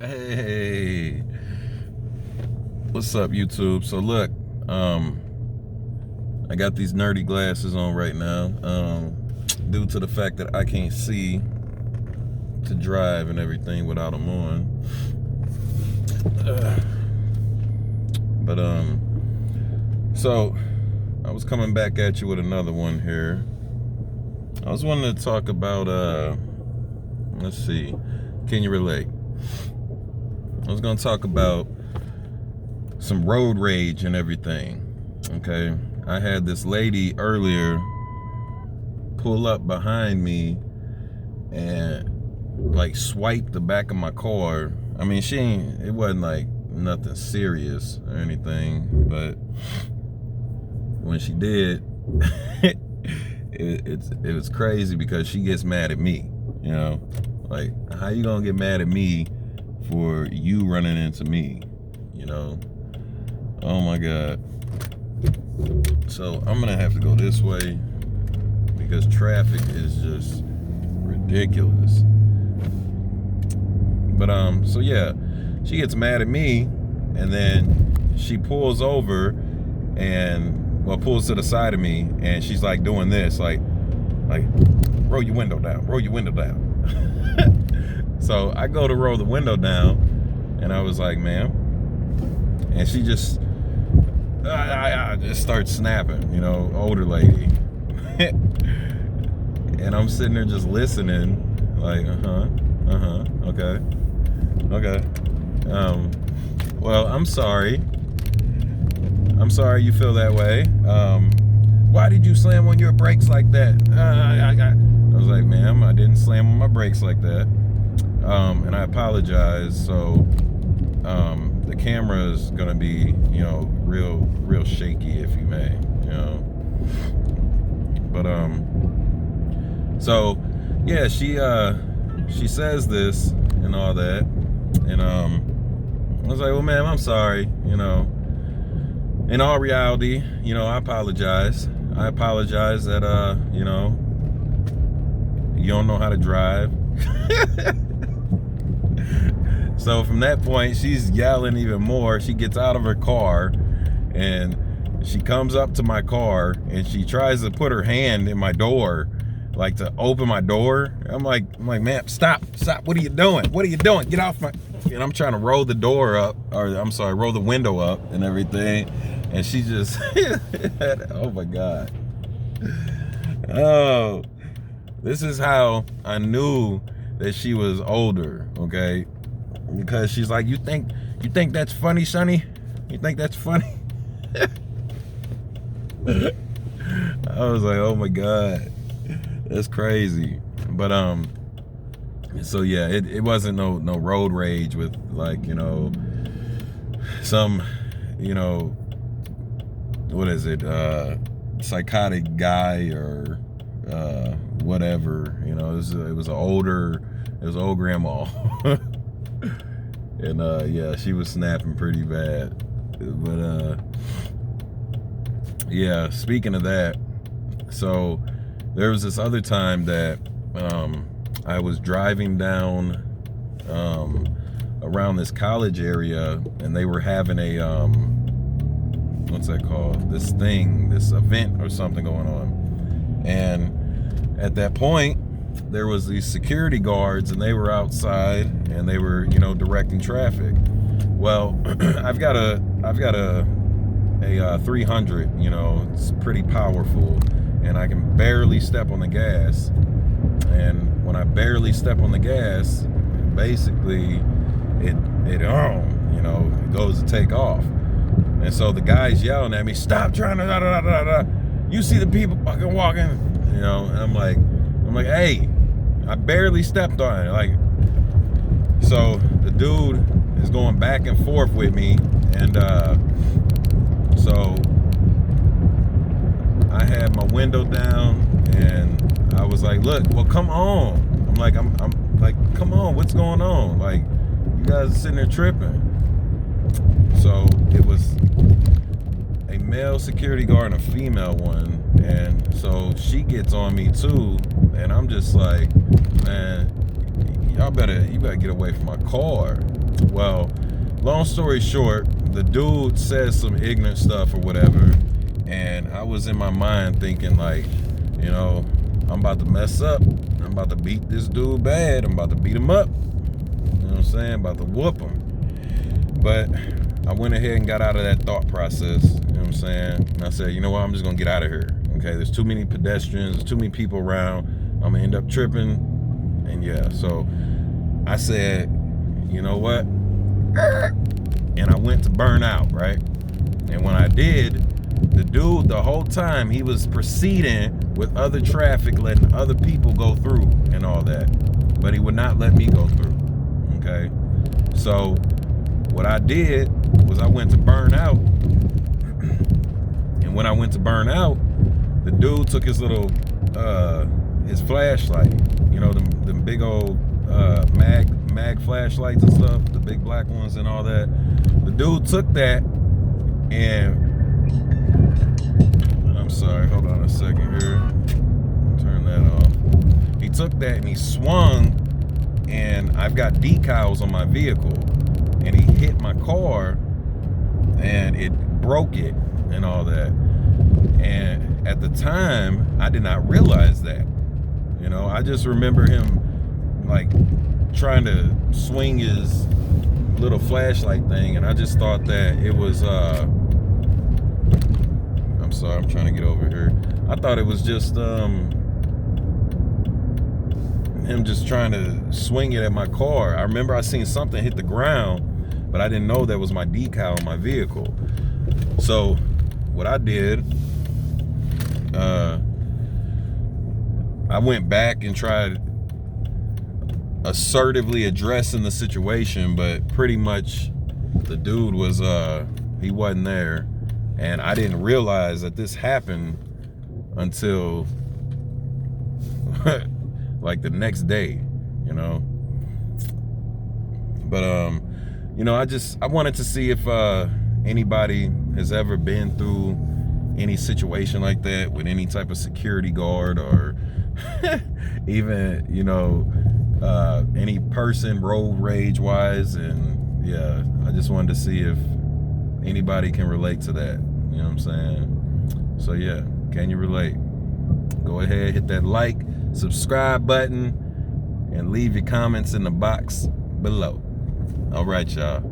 Hey, what's up, YouTube? So look, I got these nerdy glasses on right now, due to the fact that I can't see to drive and everything without them on. So I was coming back at you with another one here. I was wanting to talk about, let's see, can you relate? I was gonna talk about some road rage and everything. Okay, I had this lady earlier pull up behind me and like swipe the back of my car. I mean, it wasn't like nothing serious or anything, but when she did, it was crazy because she gets mad at me. You know, like, how you gonna get mad at me for you running into me? You know, oh my God. So I'm gonna have to go this way because traffic is just ridiculous. But so yeah, she gets mad at me, and then she pulls over and pulls to the side of me, and she's like doing this, like roll your window down, roll your window down. So I go to roll the window down, and I was like, ma'am, and she just starts snapping, you know, older lady. And I'm sitting there just listening, like, okay. Well, I'm sorry you feel that way. Why did you slam on your brakes like that? I was like, ma'am, I didn't slam on my brakes like that. And I apologize. So the camera is gonna be, you know, real shaky, if you may, you know. But so yeah, she says this and all that, and I was like, well, ma'am, I'm sorry, you know. In all reality, you know, I apologize that you know, you don't know how to drive. So from that point, she's yelling even more. She gets out of her car and she comes up to my car and she tries to put her hand in my door, like to open my door. I'm like, ma'am, stop. What are you doing? Get off my... And I'm trying to roll the door up, or I'm sorry, roll the window up and everything. And she just, oh my God. Oh, this is how I knew that she was older, okay? Because she's like, you think that's funny, Sonny? You think that's funny? I was like, oh my God, that's crazy. But so yeah, it wasn't no road rage with, like, you know, some, you know, what is it, psychotic guy or whatever, you know. It was an old grandma. And yeah, she was snapping pretty bad. But yeah, speaking of that, so there was this other time that I was driving down around this college area, and they were having a what's that called? This event or something going on. And at that point, there was these security guards, and they were outside, and they were, you know, directing traffic. Well, I've got a 300, you know, it's pretty powerful, and I can barely step on the gas. And when I barely step on the gas, basically it you know, it goes to take off. And so the guy's yelling at me, stop trying to da. You see the people fucking walking, you know. And I'm like, hey, I barely stepped on it. Like, so the dude is going back and forth with me, and so I had my window down, and I was like, look, well, come on. I'm like, come on, what's going on? Like, you guys are sitting there tripping. So it was a male security guard and a female one, and so she gets on me too, and I'm just like, man, you better get away from my car. Well, long story short, the dude says some ignorant stuff or whatever, and I was in my mind thinking like, you know, I'm about to mess up. I'm about to beat this dude bad. I'm about to beat him up. You know what I'm saying? About to whoop him. But I went ahead and got out of that thought process. You know what I'm saying? And I said, you know what? I'm just gonna get out of here. Okay, there's too many pedestrians, there's too many people around. I'm gonna end up tripping. And yeah, so I said, you know what? And I went to burn out, right? And when I did, the dude, the whole time, he was proceeding with other traffic, letting other people go through and all that. But he would not let me go through, okay? So what I did was I went to burn out. And when I went to burn out, the dude took his little, his flashlight, you know, them big old mag flashlights and stuff, the big black ones and all that. The dude took that and, I'm sorry, hold on a second here. Turn that off. He took that and he swung, and I've got decals on my vehicle, and he hit my car and it broke it and all that. And at the time, I did not realize that. You know, I just remember him like trying to swing his little flashlight thing, and I just thought that it was I'm sorry, I'm trying to get over here. I thought it was just him just trying to swing it at my car. I remember I seen something hit the ground, but I didn't know that was my decal on my vehicle. So what I did, I went back and tried assertively addressing the situation, but pretty much the dude was he wasn't there, and I didn't realize that this happened until like the next day, you know. But you know, I wanted to see if anybody has ever been through any situation like that with any type of security guard, or even, you know, any person road rage wise. And yeah, I just wanted to see if anybody can relate to that, you know what I'm saying? So yeah, can you relate? Go ahead, hit that like, subscribe button, and leave your comments in the box below. All right, y'all.